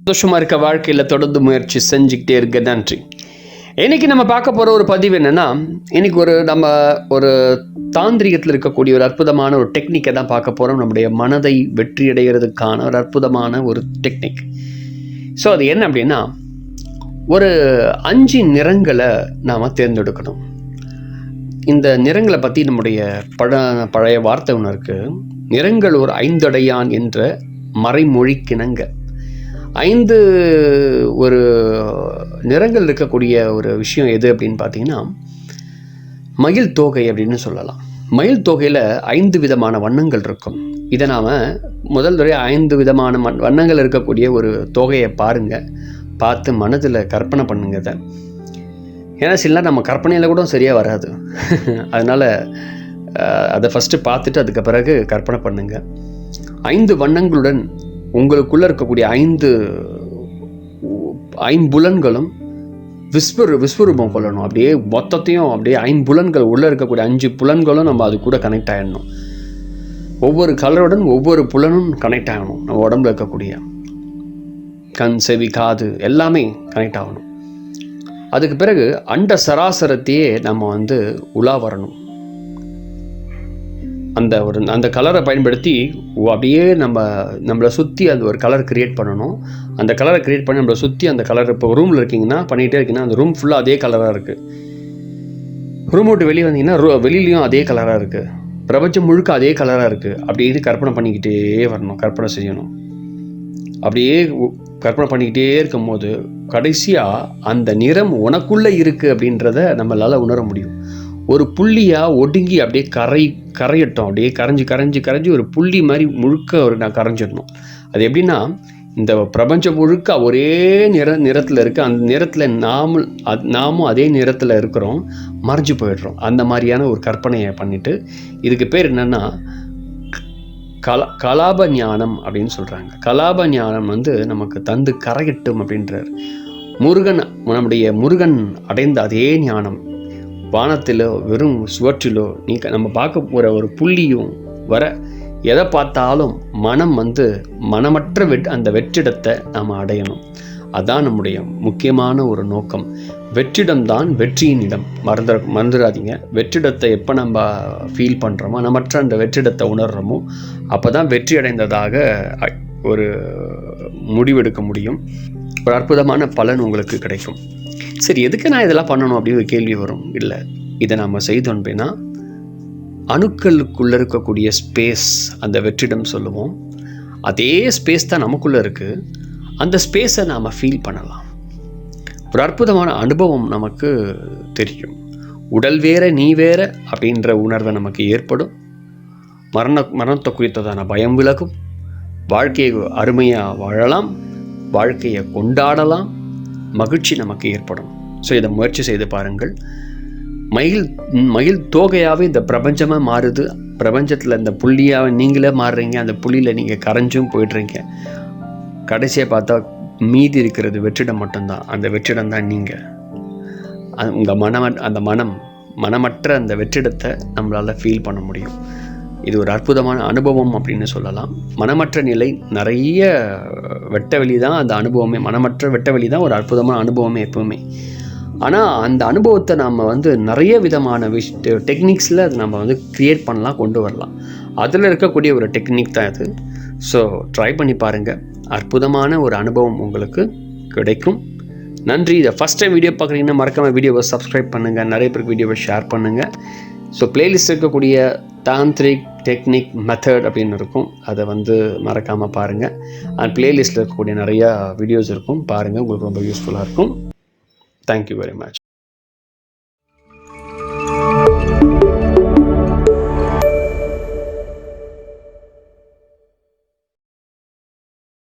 சந்தோஷமாக இருக்க வாழ்க்கையில் தொடர்ந்து முயற்சி செஞ்சுக்கிட்டே இருக்க. நன்றி. இன்றைக்கி நம்ம பார்க்க போகிற ஒரு பதிவு என்னென்னா, இன்றைக்கி நம்ம ஒரு தாந்திரிகத்தில் இருக்கக்கூடிய ஒரு அற்புதமான ஒரு டெக்னிக்கை தான் பார்க்க போகிறோம். நம்முடைய மனதை வெற்றி அடைகிறதுக்கான ஒரு அற்புதமான ஒரு டெக்னிக். ஸோ அது என்ன அப்படின்னா, ஒரு 5 நிறங்களை நாம் தேர்ந்தெடுக்கணும். இந்த நிறங்களை பற்றி நம்முடைய பழைய வார்த்தை ஒன்று இருக்குது. நிறங்கள் ஒரு 5 அடையான் என்ற மறைமொழிக்கிணங்க 5 ஒரு நிறங்கள் இருக்கக்கூடிய ஒரு விஷயம் எது அப்படின்னு பார்த்தீங்கன்னா, மயில் தோகை அப்படின்னு சொல்லலாம். மயில் தொகையில் 5 விதமான வண்ணங்கள் இருக்கும். இதை நாம் முதல் தடவை 5 விதமான வண்ணங்கள் இருக்கக்கூடிய ஒரு தொகையை பாருங்கள், பார்த்து மனதில் கற்பனை பண்ணுங்க. அதை ஏன்னா சில நம்ம கற்பனையில் கூட சரியாக வராது. அதனால் அதை ஃபஸ்ட்டு பார்த்துட்டு அதுக்கு பிறகு கற்பனை பண்ணுங்கள். 5 வண்ணங்களுடன் உங்களுக்குள்ளே இருக்கக்கூடிய 5 ஐம்புலன்களும் விஸ்வரூபம் கொள்ளணும். அப்படியே மொத்தத்தையும் அப்படியே 5 புலன்கள் உள்ளே இருக்கக்கூடிய 5 புலன்களும் நம்ம அது கூட கனெக்ட் ஆகிடணும். ஒவ்வொரு கலருடன் ஒவ்வொரு புலனும் கனெக்ட் ஆகணும். நம்ம உடம்புல இருக்கக்கூடிய கண், செவி, காது எல்லாமே கனெக்ட் ஆகணும். அதுக்கு பிறகு அண்ட சராசரத்தையே நம்ம உலா வரணும். அந்த கலரை பயன்படுத்தி அப்படியே நம்மளை சுற்றி அந்த ஒரு கலர் க்ரியேட் பண்ணணும். அந்த கலரை க்ரியேட் பண்ணி நம்மளை சுற்றி அந்த கலர், இப்போ ரூமில் இருக்கீங்கன்னா பண்ணிகிட்டே இருக்கீங்கன்னா அந்த ரூம் ஃபுல்லாக அதே கலராக இருக்குது. ரூம் விட்டு வெளியே வந்தீங்கன்னா வெளியிலையும் அதே கலராக இருக்குது. பிரபஞ்சம் முழுக்க அதே கலராக இருக்குது. அப்படின்னு கற்பனை பண்ணிக்கிட்டே வரணும், கற்பனை செய்யணும். அப்படியே கற்பனை பண்ணிக்கிட்டே இருக்கும்போது கடைசியாக அந்த நிறம் உனக்குள்ளே இருக்குது அப்படின்றத நம்மளால் உணர முடியும். ஒரு புள்ளியாக ஒடுங்கி அப்படியே கரையட்டும். அப்படியே கரைஞ்சி ஒரு புள்ளி மாதிரி முழுக்க நான் கரைஞ்சிடணும். அது எப்படின்னா, இந்த பிரபஞ்சம் முழுக்க ஒரே நிறத்தில் இருக்குது. அந்த நிறத்தில் நாமும் அதே நிறத்தில் இருக்கிறோம், மறைஞ்சு போயிடுறோம். அந்த மாதிரியான ஒரு கற்பனையை பண்ணிவிட்டு, இதுக்கு பேர் என்னென்னா கலாப ஞானம் அப்படின்னு சொல்கிறாங்க. கலாப ஞானம் நமக்கு தந்து கரையட்டும் அப்படின்றார். நம்முடைய முருகன் அடைந்த அதே ஞானம் வானத்திலோ வெறும் சுவற்றிலோ நம்ம பார்க்க போகிற ஒரு புள்ளியும் வர எதை பார்த்தாலும் மனம் மனமற்ற அந்த வெற்றிடத்தை நாம் அடையணும். அதுதான் நம்முடைய முக்கியமான ஒரு நோக்கம். வெற்றிடம்தான் வெற்றியின் இடம். மறந்துடாதீங்க. வெற்றிடத்தை எப்போ நம்ம ஃபீல் பண்ணுறோமோ, மனமற்ற அந்த வெற்றிடத்தை உணர்கிறோமோ, அப்போ தான் வெற்றி அடைந்ததாக ஒரு முடிவெடுக்க முடியும். ஒரு அற்புதமான பலன் உங்களுக்கு கிடைக்கும். சரி, எதுக்கு நான் இதெல்லாம் பண்ணணும் அப்படின்னு ஒரு கேள்வி வரும். இல்லை, இதை நம்ம செய்தோம் அப்படின்னா அணுக்களுக்குள்ளே இருக்கக்கூடிய ஸ்பேஸ், அந்த வெற்றிடம் சொல்லுவோம், அதே ஸ்பேஸ் தான் நமக்குள்ளே இருக்குது. அந்த ஸ்பேஸை நாம் ஃபீல் பண்ணலாம். ஒரு அற்புதமான அனுபவம் நமக்கு தெரியும். உடல் வேற நீ வேற அப்படின்ற உணர்வை நமக்கு ஏற்படும். மரணத்தை குறித்ததான பயம் விலகும். வாழ்க்கையை அருமையாக வாழலாம், வாழ்க்கையை கொண்டாடலாம், மகிழ்ச்சி நமக்கு ஏற்படும். ஸோ இதை முயற்சி செய்து பாருங்கள். மயில் தோகையாகவே இந்த பிரபஞ்சமாக மாறுது. பிரபஞ்சத்தில் இந்த புள்ளியாக நீங்களே மாறுறீங்க. அந்த புள்ளியில் நீங்கள் கரைஞ்சும் போய்ட்றீங்க. கடைசியாக பார்த்தா மீதி இருக்கிறது வெற்றிடம் மட்டும்தான். அந்த வெற்றிடம் தான் நீங்கள். உங்கள் மனமற்ற அந்த வெற்றிடத்தை நம்மளால் ஃபீல் பண்ண முடியும். இது ஒரு அற்புதமான அனுபவம் அப்படின்னு சொல்லலாம். மனமற்ற நிலை நிறைய வெட்ட வெளி தான் அந்த அனுபவமே. மனமற்ற வெட்ட வெளி தான் ஒரு அற்புதமான அனுபவமே எப்பவுமே. ஆனால் அந்த அனுபவத்தை நம்ம நிறைய விதமான டெக்னிக்ஸில் அது நம்ம க்ரியேட் பண்ணலாம், கொண்டு வரலாம். அதில் இருக்கக்கூடிய ஒரு டெக்னிக் தான் இது. ஸோ ட்ரை பண்ணி பாருங்கள். அற்புதமான ஒரு அனுபவம் உங்களுக்கு கிடைக்கும். நன்றி. இதை ஃபஸ்ட் டைம் வீடியோ பார்க்குறீங்கன்னா மறக்காமல் வீடியோவை சப்ஸ்கிரைப் பண்ணுங்கள். நிறைய பேருக்கு வீடியோவை ஷேர் பண்ணுங்கள். ஸோ பிளேலிஸ்ட் இருக்கக்கூடிய தாந்திரிக் டெக்னிக் மெத்தட் அப்படின்னு இருக்கும். அதை மறக்காமல் பாருங்கள். அண்ட் பிளேலிஸ்ட்டில் இருக்கக்கூடிய நிறையா வீடியோஸ் இருக்கும், பாருங்கள். உங்களுக்கு ரொம்ப யூஸ்ஃபுல்லாக இருக்கும். Thank you very much.